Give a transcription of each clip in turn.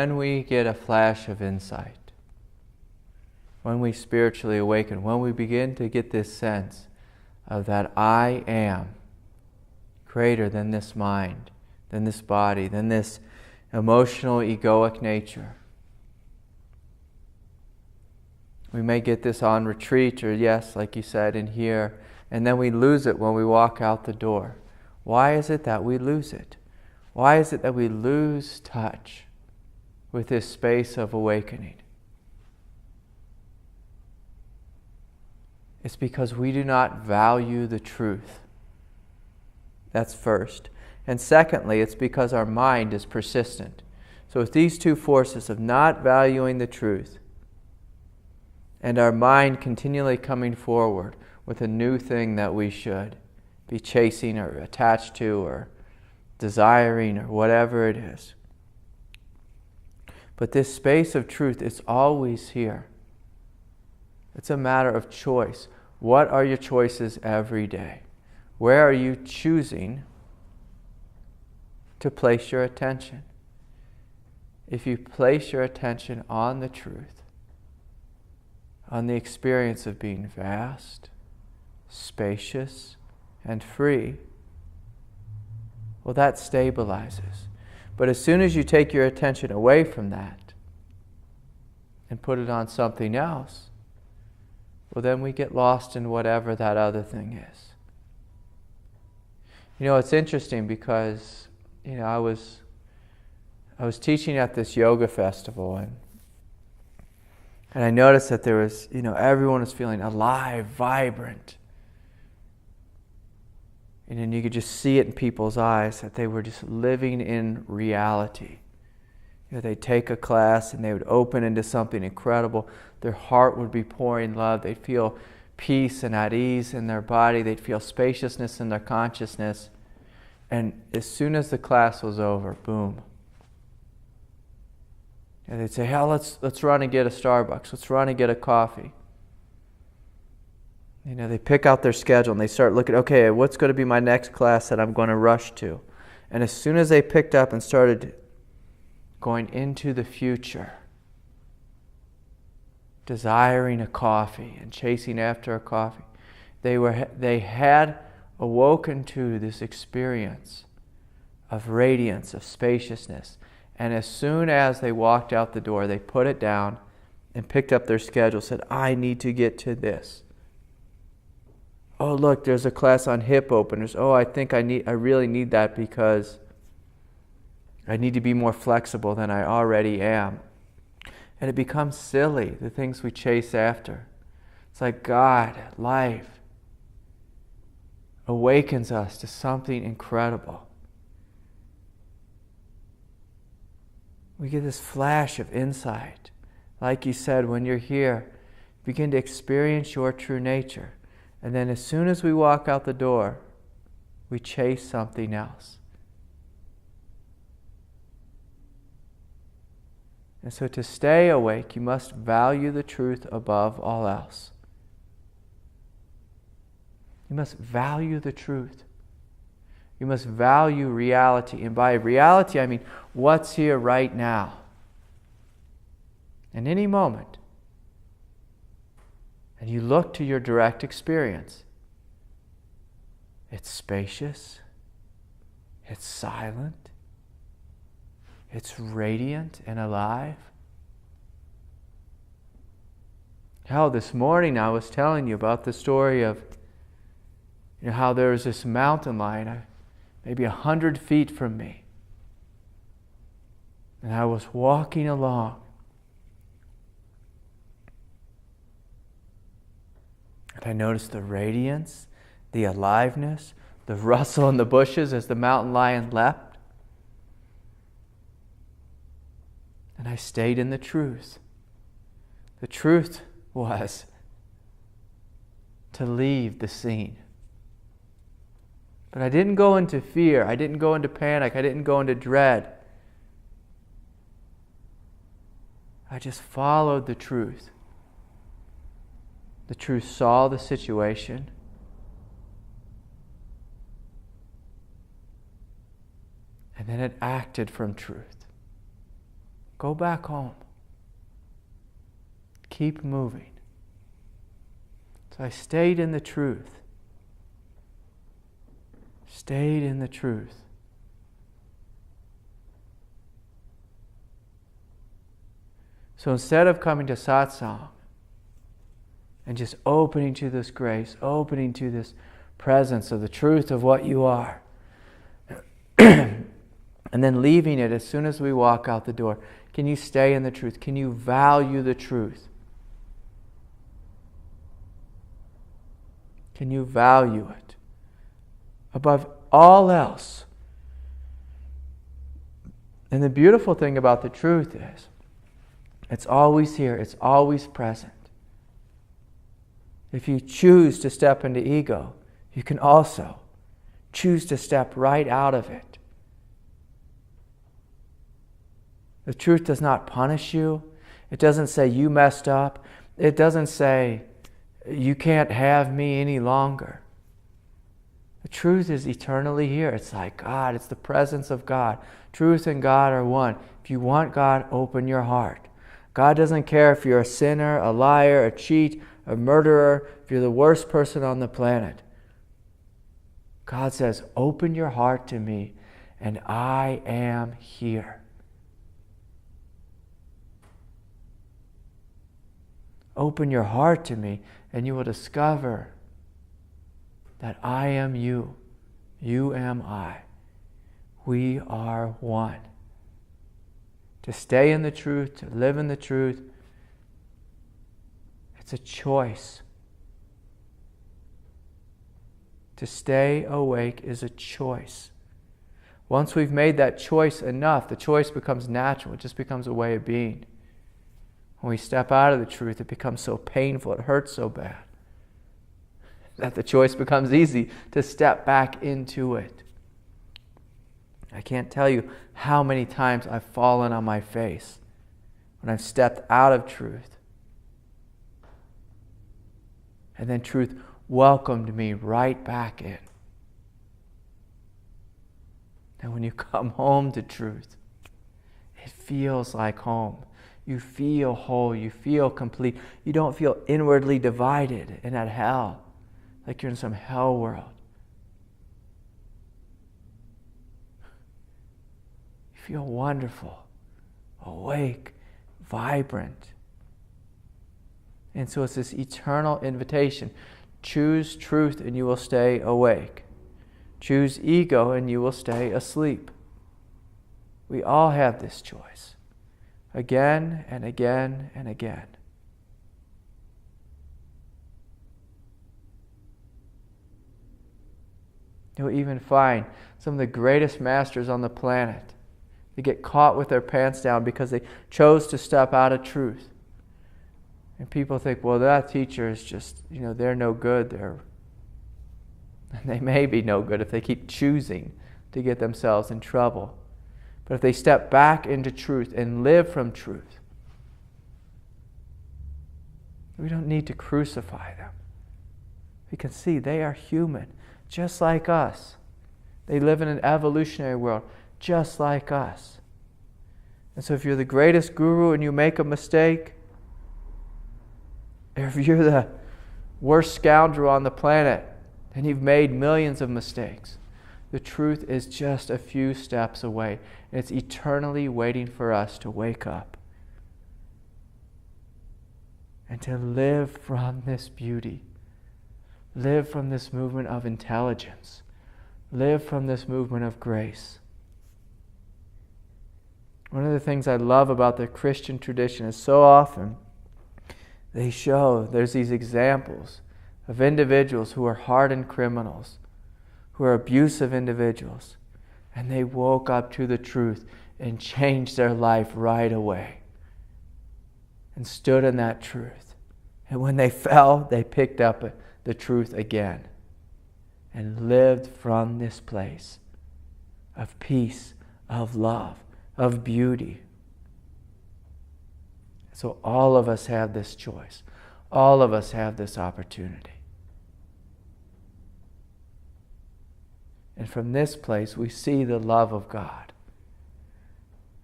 when we get a flash of insight, when we spiritually awaken, when we begin to get this sense of that I am greater than this mind, than this body, than this emotional, egoic nature. We may get this on retreat, or yes, like you said, in here, and then we lose it when we walk out the door. Why is it that we lose it? Why is it that we lose touch with this space of awakening? It's because we do not value the truth. That's first. And secondly, it's because our mind is persistent. So with these two forces of not valuing the truth and our mind continually coming forward with a new thing that we should be chasing or attached to or desiring or whatever it is. But this space of truth is always here. It's a matter of choice. What are your choices every day? Where are you choosing to place your attention? If you place your attention on the truth, on the experience of being vast, spacious, and free, well, that stabilizes. But as soon as you take your attention away from that and put it on something else, well, then we get lost in whatever that other thing is. You know, it's interesting because, I was teaching at this yoga festival, and I noticed that there was, everyone was feeling alive, vibrant. And then you could just see it in people's eyes that they were just living in reality. They'd take a class and they would open into something incredible. Their heart would be pouring love. They'd feel peace and at ease in their body. They'd feel spaciousness in their consciousness. And as soon as the class was over, boom. And they'd say, let's run and get a Starbucks. Let's run and get a coffee. They pick out their schedule and they start looking, okay, what's going to be my next class that I'm going to rush to? And as soon as they picked up and started going into the future, desiring a coffee and chasing after a coffee, they had awoken to this experience of radiance, of spaciousness. And as soon as they walked out the door, they put it down and picked up their schedule, said, I need to get to this. Oh, look, there's a class on hip openers. Oh, I think I really need that because I need to be more flexible than I already am. And it becomes silly, the things we chase after. It's like God, life, awakens us to something incredible. We get this flash of insight. Like you said, when you're here, begin to experience your true nature. And then as soon as we walk out the door, we chase something else. And so to stay awake, you must value the truth above all else. You must value the truth. You must value reality. And by reality, I mean what's here right now. In any moment. And you look to your direct experience. It's spacious. It's silent. It's radiant and alive. Hell, this morning I was telling you about the story of how there was this mountain lion maybe 100 feet from me. And I was walking along. And I noticed the radiance, the aliveness, the rustle in the bushes as the mountain lion leapt. And I stayed in the truth. The truth was to leave the scene. But I didn't go into fear. I didn't go into panic. I didn't go into dread. I just followed the truth. The truth saw the situation. And then it acted from truth. Go back home. Keep moving. So I stayed in the truth. Stayed in the truth. So instead of coming to satsang and just opening to this grace, opening to this presence of the truth of what you are, and then leaving it as soon as we walk out the door, can you stay in the truth? Can you value the truth? Can you value it above all else? And the beautiful thing about the truth is, it's always here, it's always present. If you choose to step into ego, you can also choose to step right out of it. The truth does not punish you. It doesn't say you messed up. It doesn't say you can't have me any longer. The truth is eternally here. It's like God. It's the presence of God. Truth and God are one. If you want God, open your heart. God doesn't care if you're a sinner, a liar, a cheat, a murderer, if you're the worst person on the planet. God says, open your heart to me, and I am here. Open your heart to me, and you will discover that I am you. You am I. We are one. To stay in the truth, to live in the truth, it's a choice. To stay awake is a choice. Once we've made that choice enough, the choice becomes natural. It just becomes a way of being. When we step out of the truth, it becomes so painful, it hurts so bad, that the choice becomes easy to step back into it. I can't tell you how many times I've fallen on my face when I've stepped out of truth. And then truth welcomed me right back in. And when you come home to truth, it feels like home. You feel whole. You feel complete. You don't feel inwardly divided in that hell, like you're in some hell world. You feel wonderful, awake, vibrant. And so it's this eternal invitation. Choose truth and you will stay awake. Choose ego and you will stay asleep. We all have this choice. Again and again and again. You'll even find some of the greatest masters on the planet. They get caught with their pants down because they chose to step out of truth. And people think, well, that teacher is just, they're no good. They may be no good if they keep choosing to get themselves in trouble. But if they step back into truth and live from truth, we don't need to crucify them. We can see they are human, just like us. They live in an evolutionary world, just like us. And so if you're the greatest guru and you make a mistake, if you're the worst scoundrel on the planet and you've made millions of mistakes, the truth is just a few steps away. And it's eternally waiting for us to wake up and to live from this beauty. Live from this movement of intelligence. Live from this movement of grace. One of the things I love about the Christian tradition is so often they show there's these examples of individuals who are hardened criminals, who are abusive individuals, and they woke up to the truth and changed their life right away and stood in that truth. And when they fell, they picked up the truth again and lived from this place of peace, of love, of beauty. So all of us have this choice. All of us have this opportunity. And from this place, we see the love of God.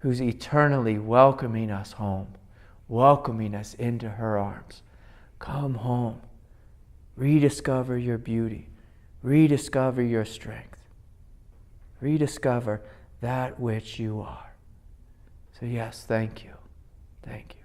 who's eternally welcoming us home, welcoming us into her arms. Come home. Rediscover your beauty. Rediscover your strength. Rediscover that which you are. So yes, thank you. Thank you.